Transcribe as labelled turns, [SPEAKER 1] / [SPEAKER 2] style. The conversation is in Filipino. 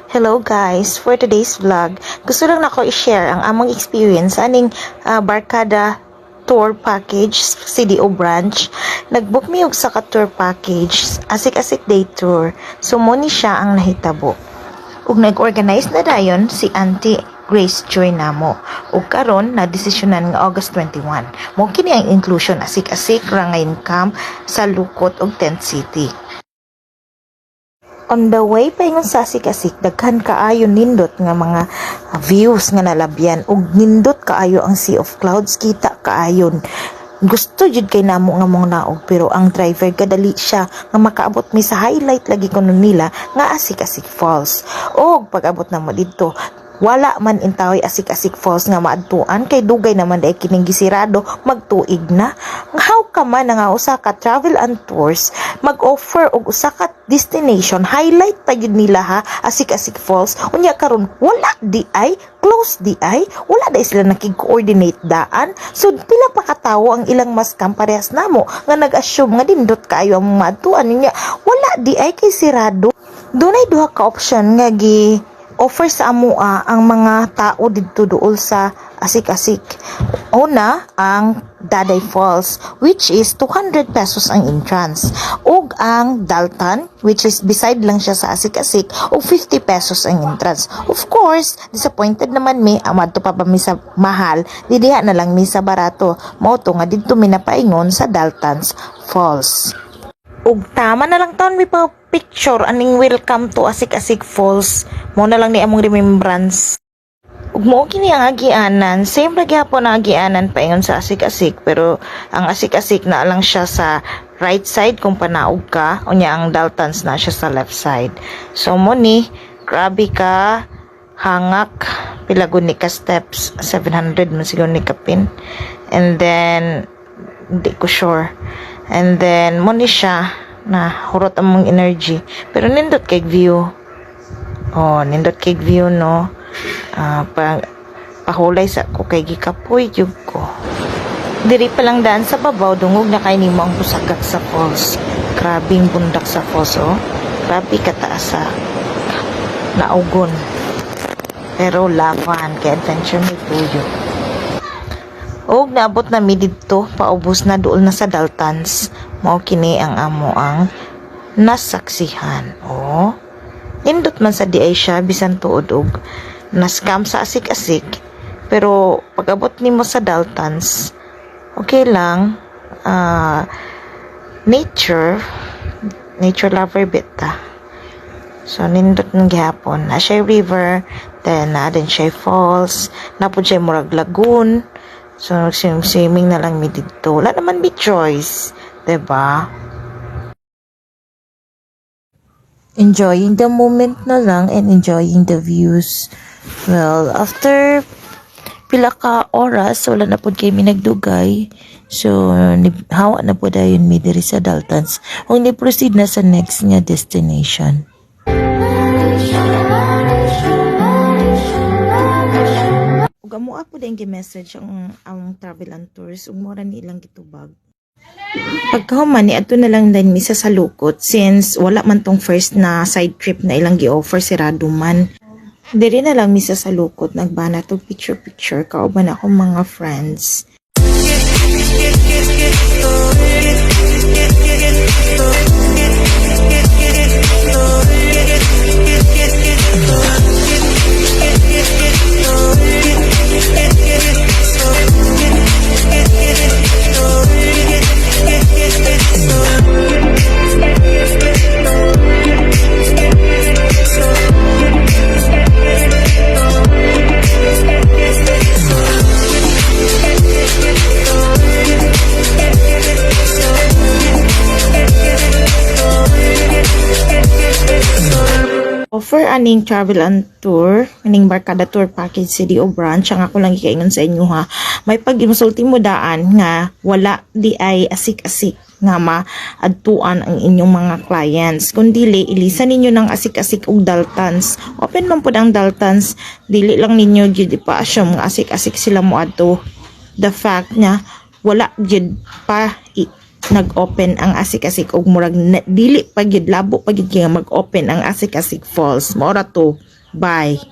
[SPEAKER 1] Hello guys, for today's vlog, gusto lang nako i-share ang among experience aning Barkada tour package CDO branch. Nagbook mi og sa ka tour package, asik-asik day tour. So mo ni siya ang nahitabo. Ug nag-organize na dayon si Auntie Grace Joy namo. Ug karon na desisyonan nga August 21. Mo kini ang inclusion asik-asik rangayn camp sa Lukot ug Tent City. On the way paingon sa asik-asik, daghan kaayo nindot nga mga views nga nalabyan ug nindot kaayo ang sea of clouds, kita kaayon. Gusto jud kay namo nga mong naog, pero ang driver kadali siya nga makaabot mi sa highlight lagi kuno nila nga asik-asik falls. Og pag-abot namo didto, wala man intawoy asik-asik falls nga maadtuan kay dugay naman dai kining gisirado magtuig na. How ka man nga usa ka travel and tours mag-offer og usa ka destination highlight pa gyud nila ha asik-asik falls, unya karon wala di ay close di ay wala dai sila nakig-coordinate daan. So pila pa katawo ang ilang maskam parehas namo nga nag-assume nga dindot kaayo ang maadtuan niya, wala di ay kay sirado. Dunay duha ka option nga gi offer sa amua ang mga tao didto duol sa asik-asik. Una, ang Daday Falls, which is 200 pesos ang entrance. Ug ang Dalton, which is beside lang siya sa asik-asik, ug 50 pesos ang entrance. Of course, disappointed naman mi, amadto pa mi sa mahal, didiha na lang mi sa barato. Mao to nga didto mi napaingon sa Dalton's Falls. Ug tama na lang taon mi pa picture aning welcome to asik-asik falls, mo na lang ni among remembrance. Ug mo kini ang agianan, same ra gyapon ang agianan paingon sa asik-asik, pero ang asik-asik na lang siya sa right side kung panaog ka, unya ang Daltons na siya sa left side. So mo ni grabe ka hangak pila gud ni ka steps, 700 man siguro ni kapin, and then hindi ko sure. And then, mo ni siya na hurot among energy. Pero nindot kay view. Oh, nindot kay view, no? Pahulay sa ko kay gikapoy jud ko. Diri pa lang daan sa babaw, dungog na kay nimo ang busagak sa falls. Grabing bundak sa falls, oh. Grabe kataas sa naugon. Pero lavan, kay adventure may tuyo. Og naabot na mi didto, paubos na duol na sa Daltons. Mao kini ang amo ang nasaksihan. Oh, nindot man sa di ay siya bisan tuod og nascam sa asik-asik. Pero pag-abot nimo sa Daltons, okay lang. Nature lover bita. So nindot ng gihapon. Na siya river, then na din siya falls, na po siya murag lagoon. So, swimming na lang mi dito. Wala naman may choice. Diba? Enjoying the moment na lang and enjoying the views. Well, after pila ka oras, wala na po kami nagdugay. So, hawa na po dayon mi diri sa Daltons. Kung ni-proceed na sa next nga destination. Amo po din gi-message ang travel and tours ug mura ni ilang gitubag. Pagkahuman ni adto na lang din misa sa Lukot since wala man tong first na side trip na ilang gi-offer sirado man. Diri na lang misa sa Lukot nagbana to picture kauban ako mga friends. Offer aning travel and tour, aning Barkada tour package CDO branch, ang ako lang ikaingon sa inyo ha. May pag-insulti mo daan nga wala di ay asik-asik nga maadtuan ang inyong mga clients. Kung dili, ilisan ninyo ng asik-asik og Daltons. Open man po ang Daltons, dili lang ninyo gyud ipa-assume nga asik-asik sila mo adto. The fact nga wala gyud pa nag-open ang asik-asik og murag dili pa gyud labo pa gyud nga mag-open ang asik-asik falls. Mora to Bye.